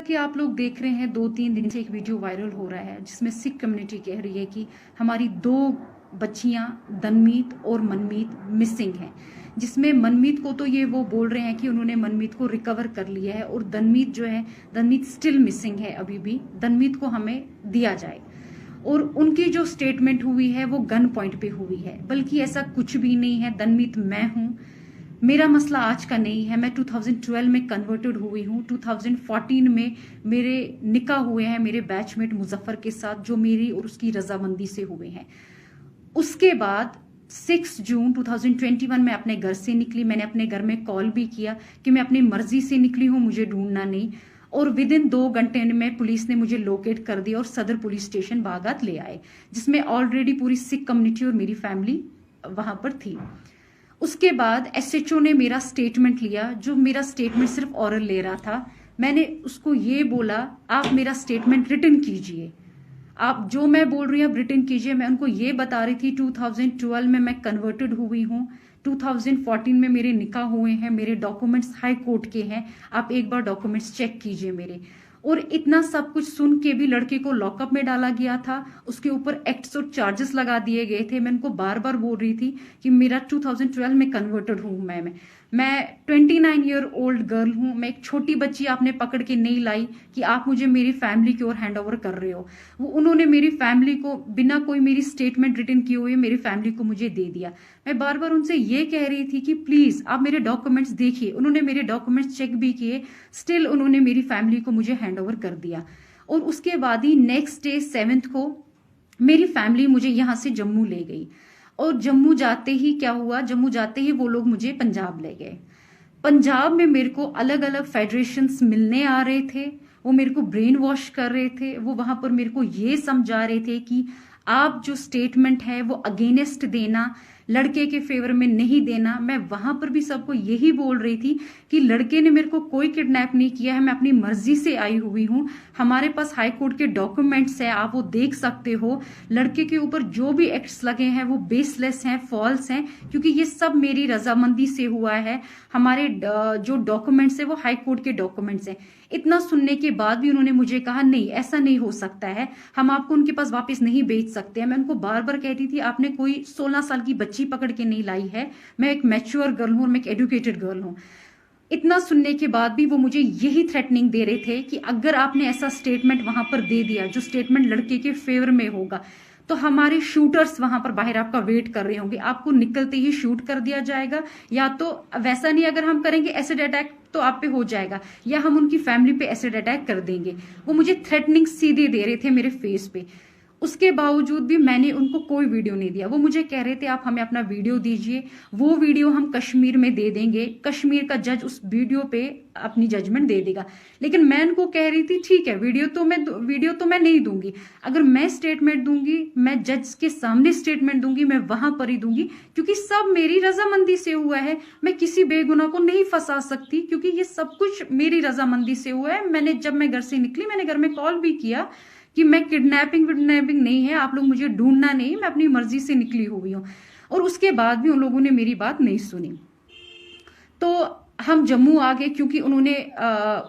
कि आप लोग देख रहे हैं 2-3 दिन से एक वीडियो वायरल हो रहा है जिसमें सिख कम्युनिटी कह रही है कि हमारी 2 बच्चियां दनमीत और मनमीत मिसिंग हैं, जिसमें मनमीत को तो ये वो बोल रहे हैं कि उन्होंने मनमीत को रिकवर कर लिया है और दनमीत जो है दनमीत स्टिल मिसिंग है। अभी भी दनमीत को हमें दिया जाए। और उनकी जो स्टेटमेंट हुई है वो गन पॉइंट पे हुई है, बल्कि ऐसा कुछ भी नहीं है। दनमीत मैं हूं, मेरा मसला आज का नहीं है। मैं 2012 में कन्वर्टेड हुई हूँ। 2014 में मेरे निकाह हुए हैं मेरे बैचमेट मुजफ्फर के साथ, जो मेरी और उसकी रजामंदी से हुए हैं। उसके बाद 6 जून 2021 में अपने घर से निकली। मैंने अपने घर में कॉल भी किया कि मैं अपनी मर्जी से निकली हूँ, मुझे ढूंढना नहीं। और विद इन 2 घंटे में पुलिस ने मुझे लोकेट कर दिया और सदर पुलिस स्टेशन बागात ले आए, जिसमें ऑलरेडी पूरी सिख कम्युनिटी और मेरी फैमिली वहां पर थी। उसके बाद एसएचओ ने मेरा स्टेटमेंट लिया, जो मेरा स्टेटमेंट सिर्फ ओरल ले रहा था। मैंने उसको ये बोला, आप मेरा स्टेटमेंट रिटन कीजिए, आप जो मैं बोल रही हूँ आप रिटन कीजिए। मैं उनको ये बता रही थी 2012 में मैं कन्वर्टेड हुई हूँ, 2014 में मेरे निकाह हुए हैं, मेरे डॉक्यूमेंट्स हाई कोर्ट के हैं, आप एक बार डॉक्यूमेंट्स चेक कीजिए मेरे। और इतना सब कुछ सुन के भी लड़के को लॉकअप में डाला गया था, उसके ऊपर एक्ट्स और चार्जेस लगा दिए गए थे। मैं उनको बार बार बोल रही थी कि मेरा 2012 में कन्वर्टेड हूं मैं 29 ईयर ओल्ड गर्ल हूं। मैं एक छोटी बच्ची आपने पकड़ के नहीं लाई कि आप मुझे मेरी फैमिली की ओर हैंड ओवर कर रहे हो। वो उन्होंने मेरी फैमिली को बिना कोई मेरी स्टेटमेंट रिटन किए हुए मेरी फैमिली को मुझे दे दिया। मैं बार बार उनसे ये कह रही थी कि प्लीज आप मेरे डॉक्यूमेंट्स देखिए। उन्होंने मेरे डॉक्यूमेंट्स चेक भी किए, स्टिल उन्होंने मेरी फैमिली को मुझे हैंड ओवर कर दिया। और उसके बाद ही नेक्स्ट डे 7th को मेरी फैमिली मुझे यहां से जम्मू ले गई। और जम्मू जाते ही क्या हुआ, जम्मू जाते ही वो लोग मुझे पंजाब ले गए। पंजाब में मेरे को अलग अलग फेडरेशंस मिलने आ रहे थे, वो मेरे को ब्रेन वॉश कर रहे थे। वो वहां पर मेरे को ये समझा रहे थे कि आप जो स्टेटमेंट है वो अगेंस्ट देना, लड़के के फेवर में नहीं देना। मैं वहां पर भी सबको यही बोल रही थी कि लड़के ने मेरे को कोई किडनैप नहीं किया है, मैं अपनी मर्जी से आई हुई हूं। हमारे पास हाई कोर्ट के डॉक्यूमेंट्स है, आप वो देख सकते हो। लड़के के ऊपर जो भी एक्ट्स लगे हैं वो बेसलेस हैं, फॉल्स हैं, क्योंकि ये सब मेरी रजामंदी से हुआ है। हमारे जो डॉक्यूमेंट्स है वो हाई कोर्ट के डॉक्यूमेंट्स हैं। इतना सुनने के बाद भी उन्होंने मुझे कहा नहीं ऐसा नहीं हो सकता है, हम आपको उनके पास वापस नहीं भेज सकते हैं। मैं उनको बार बार कहती थी आपने कोई 16 साल की बच्ची पकड़ के नहीं लाई है, मैं एक मैच्योर गर्ल हूं और मैं एक एजुकेटेड गर्ल हूं। इतना सुनने के बाद भी वो मुझे यही थ्रेटनिंग दे रहे थे कि अगर आपने ऐसा स्टेटमेंट वहां पर दे दिया जो स्टेटमेंट लड़के के फेवर में होगा, तो हमारे शूटर्स वहां पर बाहर आपका वेट कर रहे होंगे, आपको निकलते ही शूट कर दिया जाएगा, या तो वैसा नहीं अगर हम करेंगे एसिड अटैक तो आप पे हो जाएगा, या हम उनकी फैमिली पे एसिड अटैक कर देंगे। वो मुझे थ्रेटनिंग सीधे दे रहे थे मेरे फेस पे। उसके बावजूद भी मैंने उनको कोई वीडियो नहीं दिया। वो मुझे कह रहे थे आप हमें अपना वीडियो दीजिए, वो वीडियो हम कश्मीर में दे देंगे, कश्मीर का जज उस वीडियो पे अपनी जजमेंट दे देगा। लेकिन मैं उनको कह रही थी ठीक है वीडियो तो मैं नहीं दूंगी, अगर मैं स्टेटमेंट दूंगी, मैं जज के सामने स्टेटमेंट दूंगी, मैं वहां पर ही दूंगी, क्योंकि सब मेरी रजामंदी से हुआ है। मैं किसी बेगुनाह को नहीं फंसा सकती, क्योंकि ये सब कुछ मेरी रजामंदी से हुआ है। जब मैं घर से निकली मैंने घर में कॉल भी किया कि मैं किडनैपिंग नहीं है, आप लोग मुझे ढूंढना नहीं, मैं अपनी मर्जी से निकली हुई हूं। और उसके बाद भी उन लोगों ने मेरी बात नहीं सुनी। तो हम जम्मू आ गए, क्योंकि उन्होंने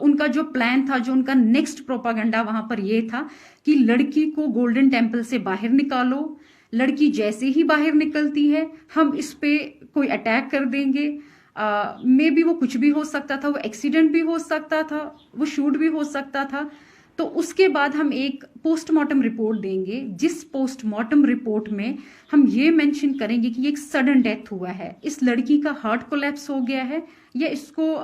उनका जो प्लान था, जो उनका नेक्स्ट प्रोपागेंडा वहां पर ये था कि लड़की को गोल्डन टेम्पल से बाहर निकालो, लड़की जैसे ही बाहर निकलती है हम इस पे कोई अटैक कर देंगे। मे बी वो कुछ भी हो सकता था, वो एक्सीडेंट भी हो सकता था, वो शूट भी हो सकता था। तो उसके बाद हम एक पोस्टमार्टम रिपोर्ट देंगे, जिस पोस्टमार्टम रिपोर्ट में हम ये मेंशन करेंगे कि ये एक सडन डेथ हुआ है, इस लड़की का हार्ट कोलैप्स हो गया है या इसको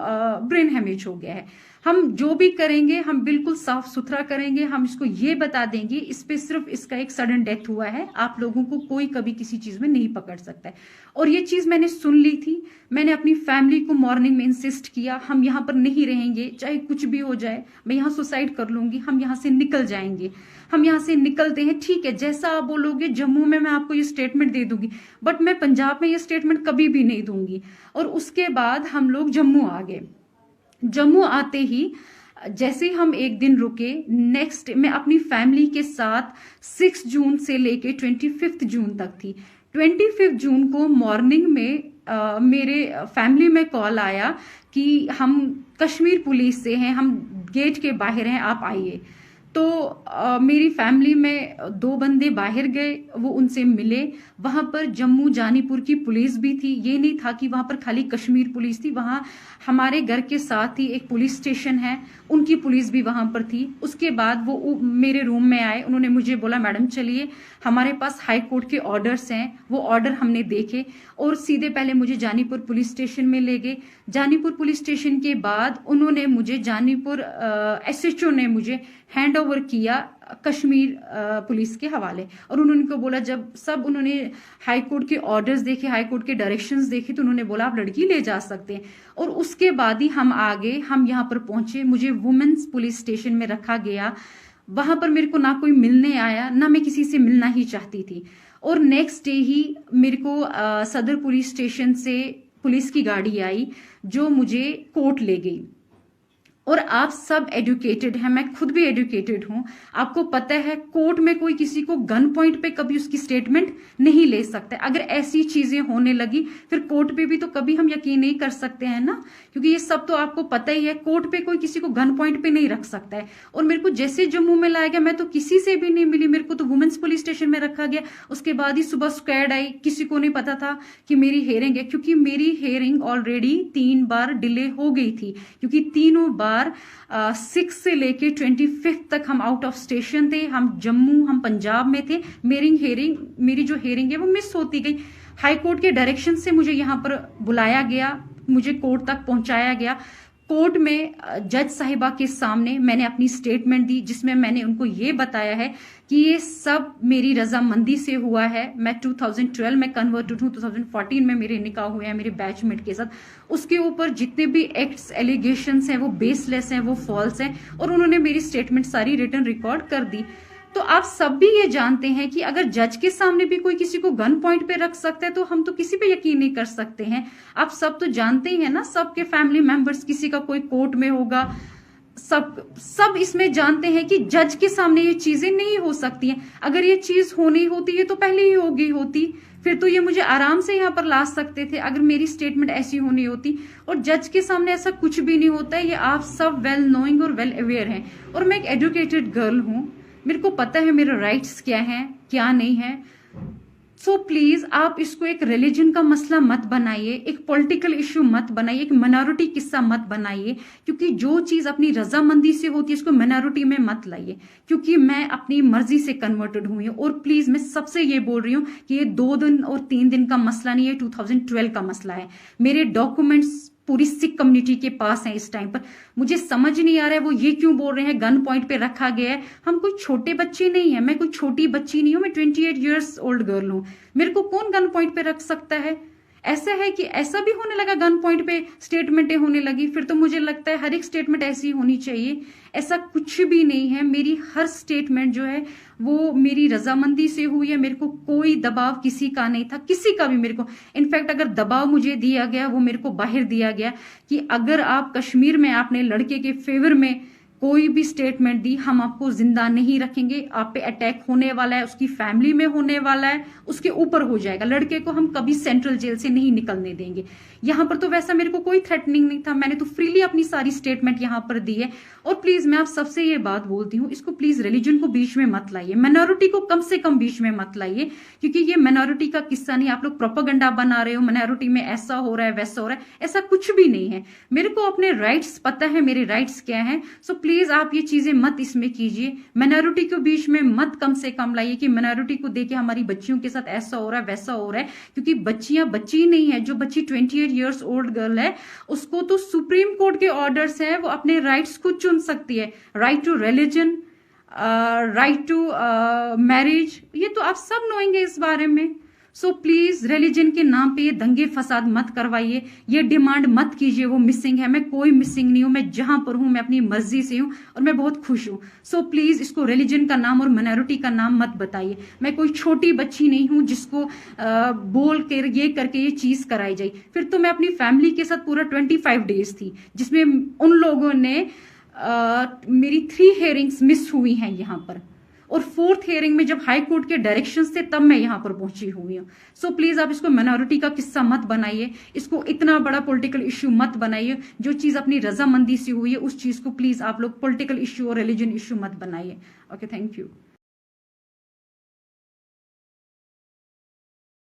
ब्रेन हेमेज हो गया है। हम जो भी करेंगे हम बिल्कुल साफ सुथरा करेंगे। हम इसको ये बता देंगे इस पे सिर्फ इसका एक सडन डेथ हुआ है, आप लोगों को कोई कभी किसी चीज में नहीं पकड़ सकता है। और ये चीज मैंने सुन ली थी। मैंने अपनी फैमिली को मॉर्निंग में इंसिस्ट किया हम यहाँ पर नहीं रहेंगे, चाहे कुछ भी हो जाए, मैं यहाँ सुसाइड कर लूंगी, हम यहाँ से निकल जाएंगे। हम यहाँ से निकलते हैं, ठीक है जैसा आप बोलोगे, जम्मू में मैं आपको ये स्टेटमेंट दे दूंगी, बट मैं पंजाब में ये स्टेटमेंट कभी भी नहीं दूंगी। और उसके बाद हम लोग जम्मू आ गए। जम्मू आते ही जैसे हम एक दिन रुके, नेक्स्ट मैं अपनी फैमिली के साथ 6 जून से लेके 25 जून तक थी। 25 जून को मॉर्निंग में मेरे फैमिली में कॉल आया कि हम कश्मीर पुलिस से हैं, हम गेट के बाहर हैं, आप आइए। तो मेरी फैमिली में 2 बंदे बाहर गए, वो उनसे मिले। वहां पर जम्मू जानीपुर की पुलिस भी थी, ये नहीं था कि वहां पर खाली कश्मीर पुलिस थी, वहां हमारे घर के साथ ही एक पुलिस स्टेशन है, उनकी पुलिस भी वहां पर थी। उसके बाद वो मेरे रूम में आए, उन्होंने मुझे बोला मैडम चलिए, हमारे पास हाई कोर्ट के ऑर्डर्स हैं। वो ऑर्डर हमने देखे और सीधे पहले मुझे जानीपुर पुलिस स्टेशन में ले गए। जानीपुर पुलिस स्टेशन के बाद उन्होंने मुझे जानीपुर SHO ने मुझे हैंड ओवर किया कश्मीर पुलिस के हवाले। और उन्होंने को बोला, जब सब उन्होंने हाई कोर्ट के ऑर्डर्स देखे, हाई कोर्ट के डायरेक्शंस देखे, तो उन्होंने बोला आप लड़की ले जा सकते हैं। और उसके बाद ही हम आगे हम यहाँ पर पहुंचे, मुझे वुमेन्स पुलिस स्टेशन में रखा गया। वहां पर मेरे को ना कोई मिलने आया, ना मैं किसी से मिलना ही चाहती थी। और नेक्स्ट डे ही मेरे को सदर पुलिस स्टेशन से पुलिस की गाड़ी आई जो मुझे कोर्ट ले गई। और आप सब एजुकेटेड हैं, मैं खुद भी एजुकेटेड हूं, आपको पता है कोर्ट में कोई किसी को गन पॉइंट पे कभी उसकी स्टेटमेंट नहीं ले सकता। अगर ऐसी चीजें होने लगी फिर कोर्ट पे भी तो कभी हम यकीन नहीं कर सकते हैं ना, क्योंकि ये सब तो आपको पता ही है, कोर्ट पे कोई किसी को गन पॉइंट पे नहीं रख सकता है। और मेरे को जैसे जम्मू में लाया गया, मैं तो किसी से भी नहीं मिली, मेरे को तो वुमेन्स पुलिस स्टेशन में रखा गया। उसके बाद ही सुबह स्क्वाड आई, किसी को नहीं पता था कि मेरी हेयरिंग है, क्योंकि मेरी हेयरिंग ऑलरेडी 3 बार डिले हो गई थी, क्योंकि तीनों बार 6 से लेके 25 तक हम आउट ऑफ स्टेशन थे, हम जम्मू, हम पंजाब में थे। मेरी जो हेयरिंग है वो मिस होती गई। हाई कोर्ट के डायरेक्शन से मुझे यहाँ पर बुलाया गया, मुझे कोर्ट तक पहुंचाया गया। कोर्ट में जज साहिबा के सामने मैंने अपनी स्टेटमेंट दी, जिसमें मैंने उनको ये बताया है कि ये सब मेरी रजामंदी से हुआ है। मैं 2012 में कन्वर्टेड हूँ, 2014 में मेरे निकाह हुए हैं मेरे बैचमेट के साथ। उसके ऊपर जितने भी एक्ट्स एलिगेशंस हैं वो बेसलेस हैं, वो फॉल्स हैं। और उन्होंने मेरी स्टेटमेंट सारी रिटर्न रिकॉर्ड कर दी। तो आप सब भी ये जानते हैं कि अगर जज के सामने भी कोई किसी को गन पॉइंट पे रख सकता है तो हम तो किसी पे यकीन नहीं कर सकते हैं। आप सब तो जानते ही हैं ना, सबके फैमिली मेंबर्स, किसी का कोई कोर्ट में होगा, सब इसमें जानते हैं कि जज के सामने ये चीजें नहीं हो सकती हैं। अगर ये चीज होनी होती है तो पहले ही हो गई होती, फिर तो ये मुझे आराम से यहाँ पर ला सकते थे अगर मेरी स्टेटमेंट ऐसी होनी होती। और जज के सामने ऐसा कुछ भी नहीं होता है, ये आप सब वेल नोइंग और वेल अवेयर हैं। और मैं एक एजुकेटेड गर्ल हूँ, मेरे को पता है मेरे राइट्स क्या हैं क्या नहीं है। सो प्लीज आप इसको एक रिलीजन का मसला मत बनाइए, एक पॉलिटिकल इश्यू मत बनाइए, एक माइनॉरिटी किस्सा मत बनाइए, क्योंकि जो चीज अपनी रजामंदी से होती है इसको माइनॉरिटी में मत लाइए। क्योंकि मैं अपनी मर्जी से कन्वर्टेड हुई हूँ। और प्लीज मैं सबसे ये बोल रही हूँ कि ये 2 दिन और 3 दिन का मसला नहीं है, 2012 का मसला है। मेरे डॉक्यूमेंट्स पूरी सिख कम्युनिटी के पास है इस टाइम पर। मुझे समझ नहीं आ रहा है वो ये क्यों बोल रहे हैं गन पॉइंट पे रखा गया है। हम कोई छोटे बच्चे नहीं है, मैं कोई छोटी बच्ची नहीं हूं, मैं 28 ईयर्स ओल्ड गर्ल हूं। मेरे को कौन गन पॉइंट पे रख सकता है? ऐसा है कि ऐसा भी होने लगा, गन पॉइंट पे स्टेटमेंटें होने लगी, फिर तो मुझे लगता है हर एक स्टेटमेंट ऐसी होनी चाहिए। ऐसा कुछ भी नहीं है, मेरी हर स्टेटमेंट जो है वो मेरी रजामंदी से हुई है। मेरे को कोई दबाव किसी का नहीं था, किसी का भी मेरे को। इनफैक्ट अगर दबाव मुझे दिया गया वो मेरे को बाहर दिया गया कि अगर आप कश्मीर में आपने लड़के के फेवर में कोई भी स्टेटमेंट दी, हम आपको जिंदा नहीं रखेंगे, आप पे अटैक होने वाला है, उसकी फैमिली में होने वाला है, उसके ऊपर हो जाएगा। लड़के को हम कभी सेंट्रल जेल से नहीं निकलने देंगे। यहाँ पर तो वैसा मेरे को कोई थ्रेटनिंग नहीं था, मैंने तो फ्रीली अपनी सारी स्टेटमेंट यहाँ पर दी है। और प्लीज मैं आप सबसे ये बात बोलती हूँ, इसको प्लीज रिलीजन को बीच में मत लाइए, माइनॉरिटी को कम से कम बीच में मत लाइए, क्योंकि ये माइनॉरिटी का किस्सा नहीं। आप लोग प्रोपेगेंडा बना रहे हो, माइनॉरिटी में ऐसा हो रहा है वैसा हो रहा है, ऐसा कुछ भी नहीं है। मेरे को अपने राइट्स पता है, मेरे राइट्स क्या है। सो प्लीज आप ये चीजें मत इसमें कीजिए, माइनॉरिटी को बीच में मत कम से कम लाइए कि माइनॉरिटी को देखे हमारी बच्चियों के साथ ऐसा हो रहा है वैसा हो रहा है। क्योंकि बच्चियां बच्ची नहीं है, जो बच्ची 28 ईयर्स ओल्ड गर्ल है उसको तो सुप्रीम कोर्ट के ऑर्डर्स है, वो अपने राइट्स खुद चुन सकती है। Right to religion, right to marriage, ये तो आप सब नोएंगे इस बारे में। सो प्लीज रिलीजन के नाम पे ये दंगे फसाद मत करवाइए, ये डिमांड मत कीजिए वो मिसिंग है। मैं कोई मिसिंग नहीं हूं, मैं जहां पर हूं मैं अपनी मर्जी से हूं और मैं बहुत खुश हूं। सो प्लीज इसको रिलीजन का नाम और माइनॉरिटी का नाम मत बताइए। मैं कोई छोटी बच्ची नहीं हूं जिसको बोल कर ये करके ये चीज कराई जाए। फिर तो मैं अपनी फैमिली के साथ पूरा 25 डेज थी, जिसमें उन लोगों ने मेरी 3 हेयरिंग्स मिस हुई हैं यहाँ पर। और फोर्थ हियरिंग में जब हाई कोर्ट के डायरेक्शन से तब मैं यहाँ पर पहुंची हुई हूँ। सो प्लीज आप इसको माइनॉरिटी का किस्सा मत बनाइए, इसको इतना बड़ा पॉलिटिकल इश्यू मत बनाइए। जो चीज अपनी रजामंदी से हुई है उस चीज को प्लीज आप लोग पॉलिटिकल इश्यू और रिलीजन इश्यू मत बनाइए। Okay, thank you.